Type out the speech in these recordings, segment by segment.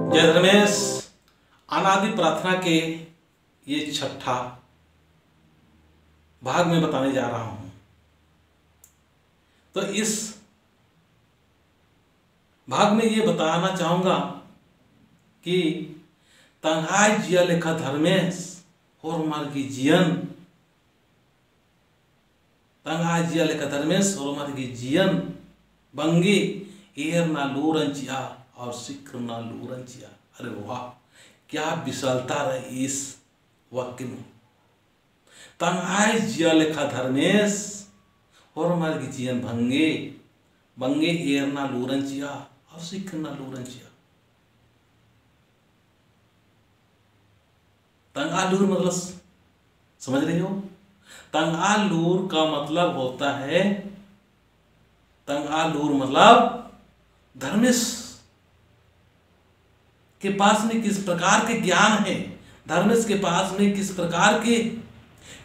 जय धर्मेश। अनादि प्रार्थना के ये छठा भाग में बताने जा रहा हूं। तो इस भाग में ये बताना चाहूंगा कि तंगाई जिया लेखा धर्मेश और मार्गी जियन, तंगाई जिया लेखा धर्मेश और मार्गी जियन बंगी एर ना लूरंचिया और सिक्र ना लूरंचिया। अरे वाह, क्या विशालता रही इस वाक्य में। तंगाई जिया लेखा धर्मेश और मार्गी जियन भंगे बंगे एर ना लूरंचिया और सिक्र ना लूरंचिया। तंगालूर मतलब समझ रहे हो? तंगालूर का मतलब होता है, तंगालूर मतलब धर्मेश के पास में किस प्रकार के ज्ञान है, धर्मेश के पास में किस प्रकार की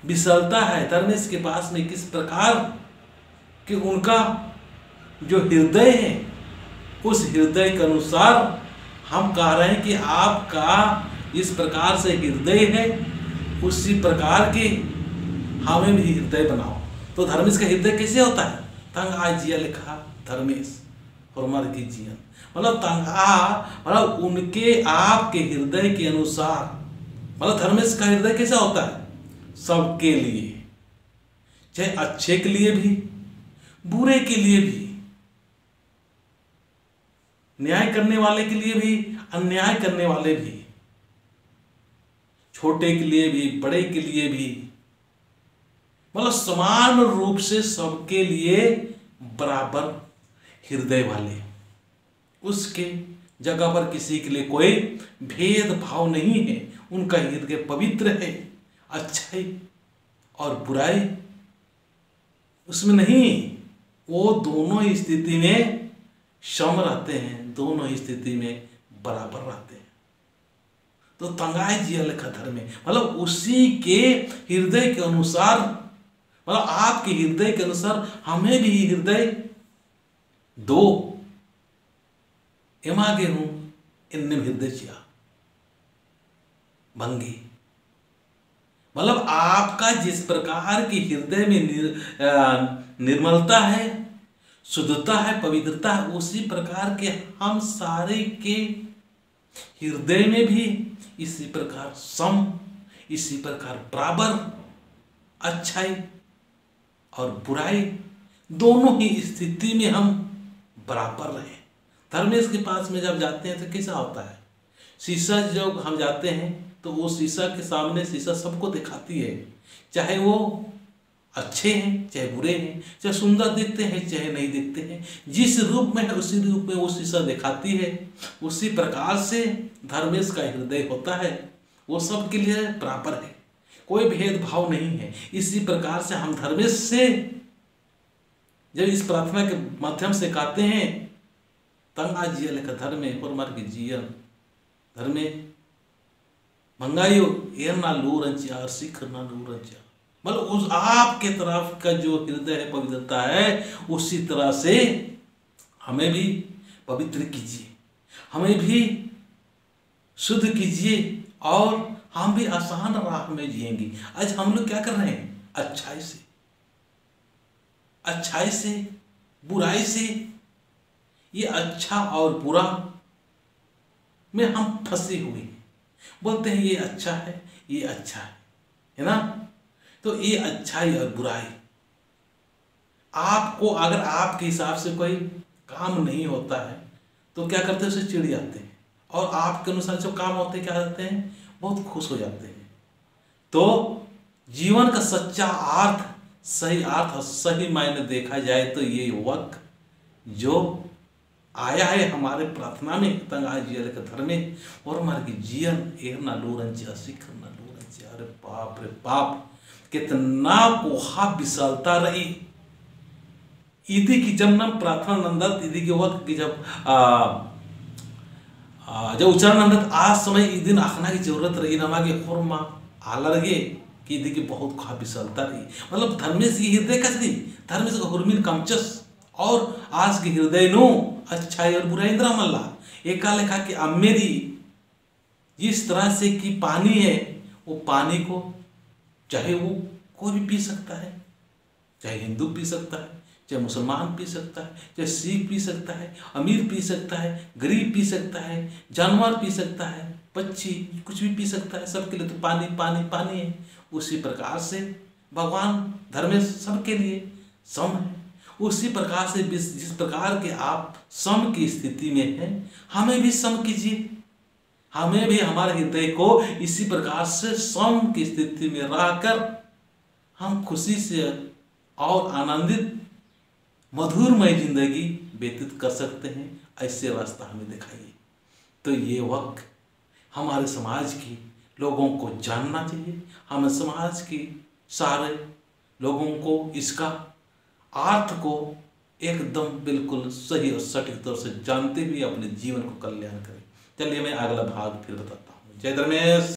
विशालता है, धर्मेश के पास में किस प्रकार कि उनका जो हृदय है उस हृदय के अनुसार हम कह रहे हैं कि आपका इस प्रकार से हृदय है, उसी प्रकार की हमें भी हृदय बनाओ। तो धर्मेश का हृदय कैसे होता है? तंगाई जिया लिखा धर्मेश और मार्गी जियन मतलब तंगा मतलब उनके आपके हृदय के अनुसार, मतलब धर्मेश का हृदय कैसा होता है? सबके लिए, चाहे अच्छे के लिए भी बुरे के लिए भी, न्याय करने वाले के लिए भी अन्याय करने वाले भी, छोटे के लिए भी बड़े के लिए भी, मतलब समान रूप से सबके लिए बराबर हृदय वाले। उसके जगह पर किसी के लिए कोई भेदभाव नहीं है। उनका हृदय पवित्र है, अच्छाई और बुराई उसमें नहीं। वो दोनों ही स्थिति में सम रहते हैं, दोनों ही स्थिति में बराबर रहते हैं। तो तंगाई जिया लेखा धर्म मतलब उसी के हृदय के अनुसार, मतलब आपके हृदय के अनुसार हमें भी हृदय दो। एमागे हूं इन्ने हृदय चिया भंगी मतलब आपका जिस प्रकार की हृदय में निर्मलता है, शुद्धता है, पवित्रता है, उसी प्रकार के हम सारे के हृदय में भी इसी प्रकार सम, इसी प्रकार बराबर अच्छाई और बुराई दोनों ही स्थिति में हम बराबर रहे। धर्मेश के पास में जब जाते हैं तो कैसा होता है? शीशा जब हम जाते हैं तो वो शीशा के सामने शीशा सबको दिखाती है, चाहे वो अच्छे हैं चाहे बुरे हैं, चाहे सुंदर दिखते हैं चाहे नहीं दिखते हैं, जिस रूप में है उसी रूप में वो शीशा दिखाती है। उसी प्रकार से धर्मेश का हृदय होता है, वो सबके लिए बराबर है, कोई भेदभाव नहीं है। इसी प्रकार से हम धर्मेश से जब इस प्रार्थना के माध्यम से कहते हैं तंगा जिया लेखा धर्मे और मार्गी जियन धर्मे मंगाइयो एर ना लूरंचिया और सिखर ना लूरंचिया मतलब उस आपके तरफ का जो हृदय है, पवित्रता है, उसी तरह से हमें भी पवित्र कीजिए, हमें भी शुद्ध कीजिए और हम भी आसान राह में जिएंगे। आज हम लोग क्या कर रहे हैं? अच्छाई से, अच्छाई से बुराई से, ये अच्छा और बुरा में हम फंसे हुए हैं। बोलते हैं ये अच्छा है, ये अच्छा है ना? तो ये अच्छाई और बुराई आपको, अगर आपके हिसाब से कोई काम नहीं होता है तो क्या करते हैं? उसे चिढ़ जाते हैं, और आपके अनुसार जो काम होते हैं क्या करते हैं? बहुत खुश हो जाते हैं। तो जीवन का सच्चा अर्थ, सही अर्थ और सही मायने देखा जाए तो ये वक्त जो आया है हमारे प्रार्थना में तंगाई जिया लेखा धर्मे और मार्गी जियन एर ना लूरंचिया सिखर ना लूरंचिया। अरे बाप रे बाप, कितना कोहा विशालता रही। ईदी की जब नाम प्रार्थना नंदत ईदी के वक्त की जब उच्चारण नंदत आज समय ई दिन आखना की जरूरत रही नमागे खुरमा आलरगे कि ईदी की बहुत कोहा विशालता रही। मतलब धर्मेश की हृदय कसदी, धर्मेश का हुर्मिन कमचस और आज के हृदय नो अच्छाई और बुराई इंद्रा मल्ला एका लेखा की अम्मेरी जिस तरह से कि पानी है, वो पानी को चाहे वो कोई भी पी सकता है, चाहे हिंदू पी सकता है, चाहे मुसलमान पी सकता है, चाहे सिख पी सकता है, अमीर पी सकता है, गरीब पी सकता है, जानवर पी सकता है, पक्षी कुछ भी पी सकता है, सबके लिए तो पानी पानी पानी है। उसी प्रकार से भगवान धर्मेश सबके लिए सम है। उसी प्रकार से जिस प्रकार के आप सम की स्थिति में हैं, हमें भी सम कीजिए। हमें भी हमारे हृदय को इसी प्रकार से सम की स्थिति में रहकर हम खुशी से और आनंदित मधुरमय जिंदगी व्यतीत कर सकते हैं। ऐसे रास्ता हमें दिखाइए। तो ये वक्त हमारे समाज के लोगों को जानना चाहिए। हमें समाज के सारे लोगों को इसका अर्थ को एकदम बिल्कुल सही और सटीक तौर से जानते हुए अपने जीवन को कल्याण करें। चलिए मैं अगला भाग फिर बताता हूँ। जय धर्मेश।